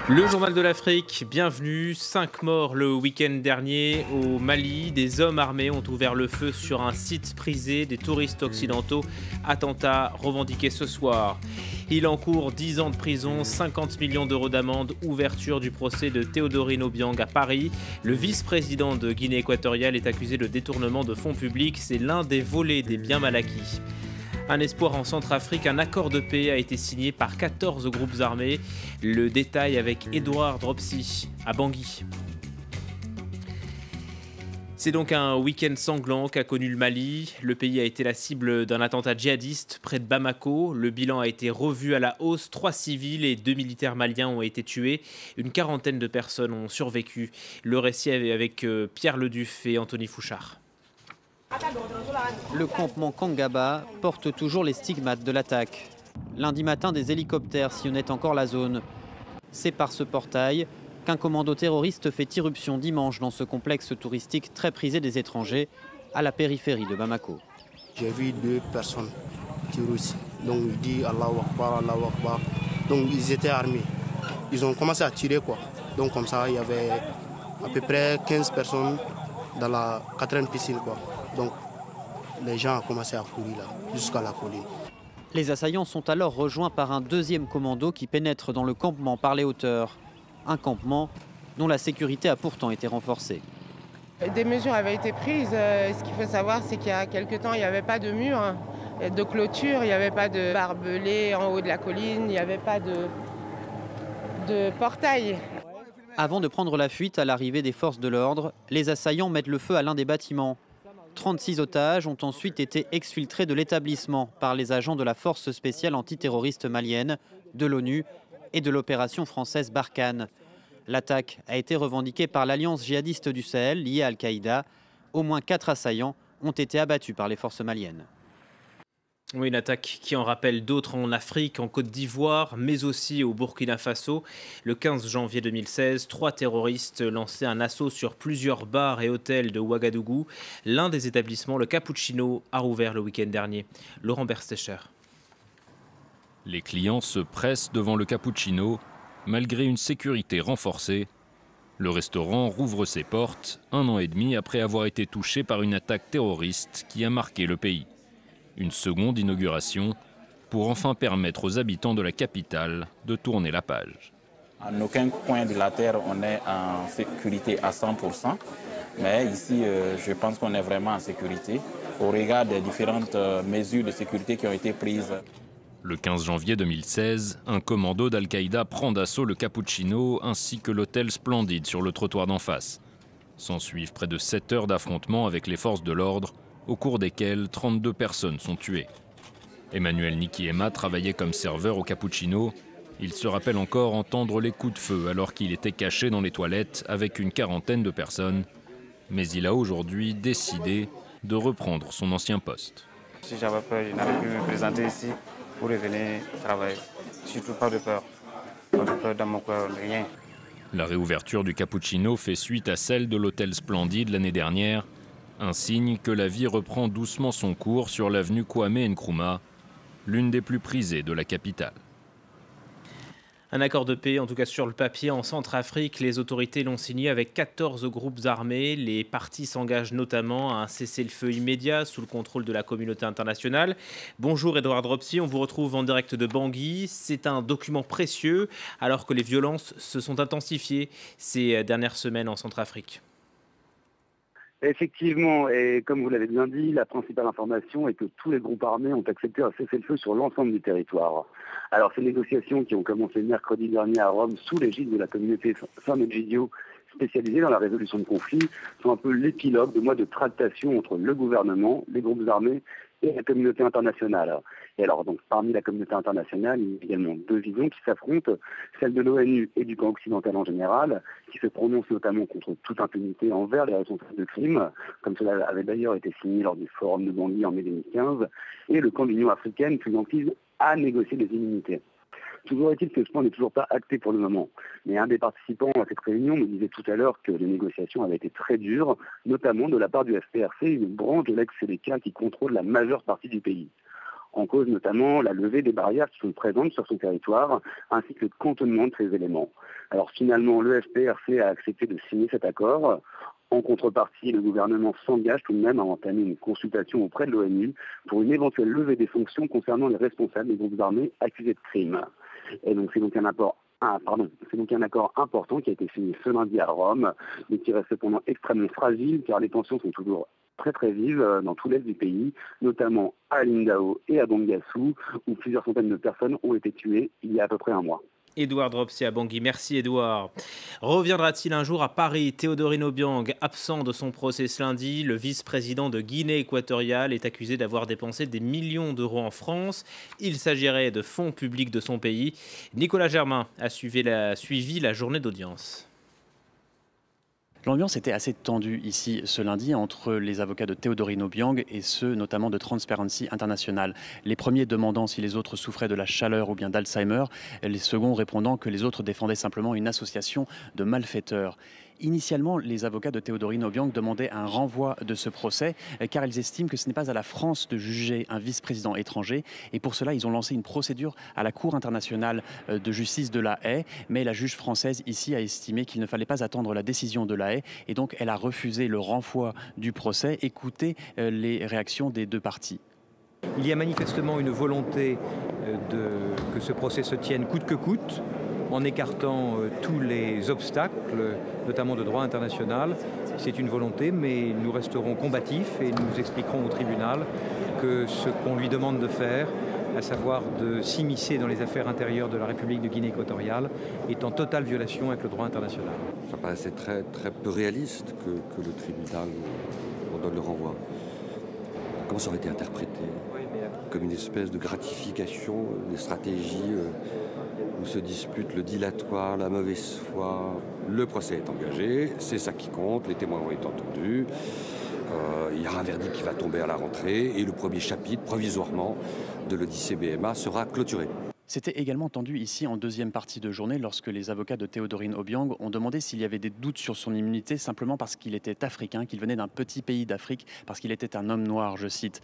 Le journal de l'Afrique, bienvenue. 5 morts le week-end dernier au Mali. Des hommes armés ont ouvert le feu sur un site prisé des touristes occidentaux. Attentat revendiqué ce soir. Il encourt 10 ans de prison, 50 millions d'euros d'amende, ouverture du procès de Théodorine Obiang à Paris. Le vice-président de Guinée équatoriale est accusé de détournement de fonds publics. C'est l'un des volets des biens mal acquis. Un espoir en Centrafrique, un accord de paix a été signé par 14 groupes armés. Le détail avec Edouard Dropsy à Bangui. C'est donc un week-end sanglant qu'a connu le Mali. Le pays a été la cible d'un attentat djihadiste près de Bamako. Le bilan a été revu à la hausse. 3 civils et 2 militaires maliens ont été tués. Une quarantaine de personnes ont survécu. Le récit avec Pierre Leduf et Anthony Fouchard. Le campement Kangaba porte toujours les stigmates de l'attaque. Lundi matin, des hélicoptères sillonnaient encore la zone. C'est par ce portail qu'un commando terroriste fait irruption dimanche dans ce complexe touristique très prisé des étrangers, à la périphérie de Bamako. J'ai vu 2 personnes qui rusent. Donc ils disent Allahu Akbar, Allahu Akbar. Donc ils étaient armés. Ils ont commencé à tirer quoi. Donc comme ça, il y avait à peu près 15 personnes dans la 4e piscine quoi. Donc les gens ont commencé à courir là, jusqu'à la colline. Les assaillants sont alors rejoints par un 2e commando qui pénètre dans le campement par les hauteurs. Un campement dont la sécurité a pourtant été renforcée. Des mesures avaient été prises. Ce qu'il faut savoir, c'est qu'il y a quelque temps, il n'y avait pas de mur, de clôture, il n'y avait pas de barbelés en haut de la colline, il n'y avait pas de portail. Avant de prendre la fuite à l'arrivée des forces de l'ordre, les assaillants mettent le feu à l'un des bâtiments. 36 otages ont ensuite été exfiltrés de l'établissement par les agents de la force spéciale antiterroriste malienne, de l'ONU et de l'opération française Barkhane. L'attaque a été revendiquée par l'Alliance djihadiste du Sahel liée à Al-Qaïda. Au moins 4 assaillants ont été abattus par les forces maliennes. Oui, une attaque qui en rappelle d'autres en Afrique, en Côte d'Ivoire, mais aussi au Burkina Faso. Le 15 janvier 2016, 3 terroristes lançaient un assaut sur plusieurs bars et hôtels de Ouagadougou. L'un des établissements, le Cappuccino, a rouvert le week-end dernier. Laurent Berstecher. Les clients se pressent devant le Cappuccino, malgré une sécurité renforcée. Le restaurant rouvre ses portes 1 an et demi après avoir été touché par une attaque terroriste qui a marqué le pays. Une seconde inauguration pour enfin permettre aux habitants de la capitale de tourner la page. En aucun coin de la terre on est en sécurité à 100%, mais ici je pense qu'on est vraiment en sécurité au regard des différentes mesures de sécurité qui ont été prises. Le 15 janvier 2016, un commando d'Al-Qaïda prend d'assaut le Cappuccino ainsi que l'hôtel Splendide sur le trottoir d'en face. S'ensuivent près de 7 heures d'affrontement avec les forces de l'ordre, au cours desquelles 32 personnes sont tuées. Emmanuel Nikiema travaillait comme serveur au Cappuccino. Il se rappelle encore entendre les coups de feu alors qu'il était caché dans les toilettes avec une quarantaine de personnes. Mais il a aujourd'hui décidé de reprendre son ancien poste. Si j'avais peur, je n'avais pu me présenter ici pour revenir travailler. Surtout pas de peur. Pas de peur dans mon cœur, rien. La réouverture du Cappuccino fait suite à celle de l'hôtel Splendide l'année dernière. Un signe que la vie reprend doucement son cours sur l'avenue Kwame Nkrumah, l'une des plus prisées de la capitale. Un accord de paix, en tout cas sur le papier, en Centrafrique. Les autorités l'ont signé avec 14 groupes armés. Les parties s'engagent notamment à un cessez-le-feu immédiat sous le contrôle de la communauté internationale. Bonjour Edouard Dropsy, on vous retrouve en direct de Bangui. C'est un document précieux alors que les violences se sont intensifiées ces dernières semaines en Centrafrique. Effectivement, et comme vous l'avez bien dit, la principale information est que tous les groupes armés ont accepté un cessez-le-feu sur l'ensemble du territoire. Alors ces négociations qui ont commencé mercredi dernier à Rome sous l'égide de la communauté San Egidio spécialisée dans la résolution de conflits sont un peu l'épilogue de mois de tractation entre le gouvernement, les groupes armés et la communauté internationale. Et alors, donc, parmi la communauté internationale, il y a également 2 visions qui s'affrontent, celle de l'ONU et du camp occidental en général, qui se prononcent notamment contre toute impunité envers les responsables de crimes, comme cela avait d'ailleurs été signé lors du forum de Bangui en mai 2015, et le camp de l'Union africaine, plus enclise à négocier des immunités. Toujours est-il que ce point n'est toujours pas acté pour le moment. Mais un des participants à cette réunion me disait tout à l'heure que les négociations avaient été très dures, notamment de la part du FPRC, une branche de l'ex-CDK qui contrôle la majeure partie du pays. En cause notamment la levée des barrières qui sont présentes sur son territoire, ainsi que le cantonnement de ces éléments. Alors finalement, le FPRC a accepté de signer cet accord. En contrepartie, le gouvernement s'engage tout de même à entamer une consultation auprès de l'ONU pour une éventuelle levée des sanctions concernant les responsables des groupes armés accusés de crimes. Et donc c'est donc un accord important qui a été signé ce lundi à Rome, mais qui reste cependant extrêmement fragile car les tensions sont toujours très très vives dans tout l'est du pays, notamment à Lindao et à Bangassou, où plusieurs centaines de personnes ont été tuées il y a à peu près un mois. Édouard Dropsy à Bangui. Merci Édouard. Reviendra-t-il un jour à Paris? Théodorine Obiang, absent de son procès ce lundi, le vice-président de Guinée équatoriale est accusé d'avoir dépensé des millions d'euros en France. Il s'agirait de fonds publics de son pays. Nicolas Germain a suivi la journée d'audience. L'ambiance était assez tendue ici ce lundi entre les avocats de Théodorine Obiang et ceux notamment de Transparency International. Les premiers demandant si les autres souffraient de la chaleur ou bien d'Alzheimer, les seconds répondant que les autres défendaient simplement une association de malfaiteurs. Initialement, les avocats de Théodorine Obiang demandaient un renvoi de ce procès car ils estiment que ce n'est pas à la France de juger un vice-président étranger et pour cela ils ont lancé une procédure à la Cour internationale de justice de La Haye, mais la juge française ici a estimé qu'il ne fallait pas attendre la décision de La Haye et donc elle a refusé le renvoi du procès. Écoutez les réactions des deux parties. Il y a manifestement une volonté que ce procès se tienne coûte que coûte, en écartant tous les obstacles, notamment de droit international. C'est une volonté, mais nous resterons combatifs et nous expliquerons au tribunal que ce qu'on lui demande de faire, à savoir de s'immiscer dans les affaires intérieures de la République de Guinée équatoriale, est en totale violation avec le droit international. Ça paraissait très peu réaliste que le tribunal ordonne le renvoi. Comment ça aurait été interprété? Comme une espèce de gratification des stratégies où se disputent le dilatoire, la mauvaise foi. Le procès est engagé, c'est ça qui compte, les témoins vont être entendus. Il y aura un verdict qui va tomber à la rentrée et le premier chapitre, provisoirement, de l'Odyssée BMA sera clôturé. C'était également tendu ici en deuxième partie de journée lorsque les avocats de Théodorine Obiang ont demandé s'il y avait des doutes sur son immunité simplement parce qu'il était africain, qu'il venait d'un petit pays d'Afrique, parce qu'il était un homme noir, je cite.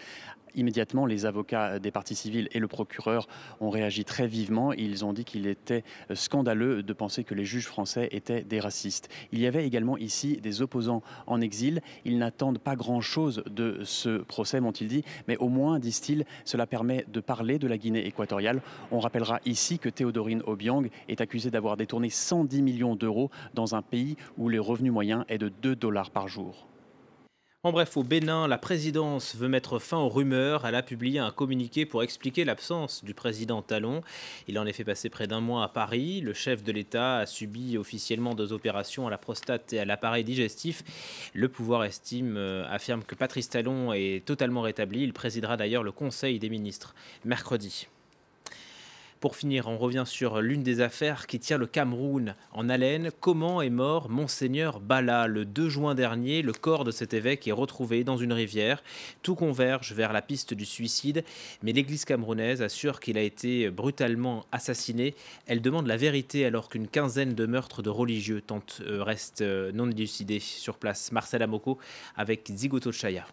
Immédiatement, les avocats des parties civiles et le procureur ont réagi très vivement. Ils ont dit qu'il était scandaleux de penser que les juges français étaient des racistes. Il y avait également ici des opposants en exil. Ils n'attendent pas grand-chose de ce procès, m'ont-ils dit, mais au moins, disent-ils, cela permet de parler de la Guinée équatoriale. On rappellera ici que Théodorine Obiang est accusée d'avoir détourné 110 millions d'euros dans un pays où le revenu moyen est de $2 par jour. En bref, au Bénin, la présidence veut mettre fin aux rumeurs. Elle a publié un communiqué pour expliquer l'absence du président Talon. Il en est fait passer près d'un mois à Paris. Le chef de l'État a subi officiellement 2 opérations à la prostate et à l'appareil digestif. Le pouvoir affirme que Patrice Talon est totalement rétabli. Il présidera d'ailleurs le Conseil des ministres mercredi. Pour finir, on revient sur l'une des affaires qui tient le Cameroun en haleine. Comment est mort Monseigneur Bala? Le 2 juin dernier, le corps de cet évêque est retrouvé dans une rivière. Tout converge vers la piste du suicide, mais l'église camerounaise assure qu'il a été brutalement assassiné. Elle demande la vérité alors qu'une quinzaine de meurtres de religieux restent non élucidés sur place. Marcel Amoko avec Zigoto Chaya.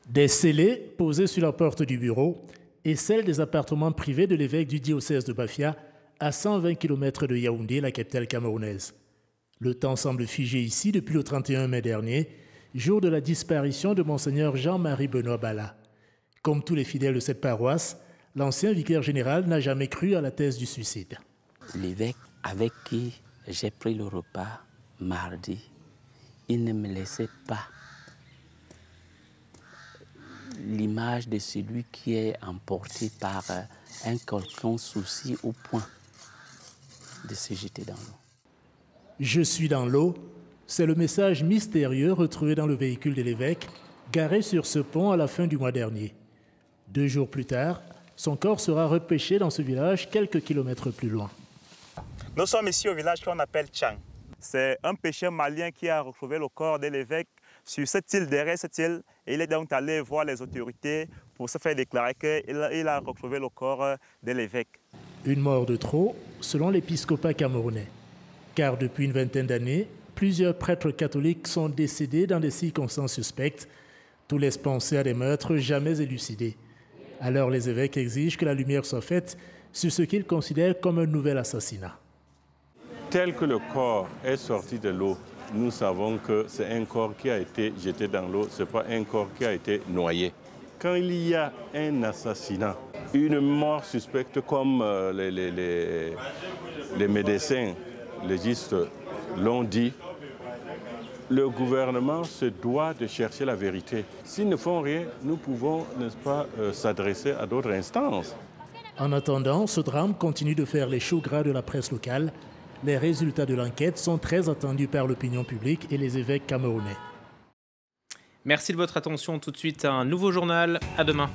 Des scellés posés sur la porte du bureau et celle des appartements privés de l'évêque du diocèse de Bafia, à 120 km de Yaoundé, la capitale camerounaise. Le temps semble figé ici depuis le 31 mai dernier, jour de la disparition de Monseigneur Jean-Marie Benoît Bala. Comme tous les fidèles de cette paroisse, l'ancien vicaire général n'a jamais cru à la thèse du suicide. L'évêque avec qui j'ai pris le repas mardi, il ne me laissait pas l'image de celui qui est emporté par un quelconque souci au point de se jeter dans l'eau. Je suis dans l'eau, c'est le message mystérieux retrouvé dans le véhicule de l'évêque, garé sur ce pont à la fin du mois dernier. 2 jours plus tard, son corps sera repêché dans ce village quelques kilomètres plus loin. Nous sommes ici au village qu'on appelle Tchang. C'est un pêcheur malien qui a retrouvé le corps de l'évêque sur cette île, derrière cette île. Et il est donc allé voir les autorités pour se faire déclarer qu'il a retrouvé le corps de l'évêque. Une mort de trop, selon l'épiscopat camerounais. Car depuis une vingtaine d'années, plusieurs prêtres catholiques sont décédés dans des circonstances suspectes. Tout laisse penser à des meurtres jamais élucidés. Alors les évêques exigent que la lumière soit faite sur ce qu'ils considèrent comme un nouvel assassinat. Tel que le corps est sorti de l'eau, nous savons que c'est un corps qui a été jeté dans l'eau, ce n'est pas un corps qui a été noyé. Quand il y a un assassinat, une mort suspecte comme les médecins légistes l'ont dit, le gouvernement se doit de chercher la vérité. S'ils ne font rien, nous pouvons, n'est-ce pas, s'adresser à d'autres instances. En attendant, ce drame continue de faire les choux gras de la presse locale. Les résultats de l'enquête sont très attendus par l'opinion publique et les évêques camerounais. Merci de votre attention. Tout de suite, un nouveau journal. À demain.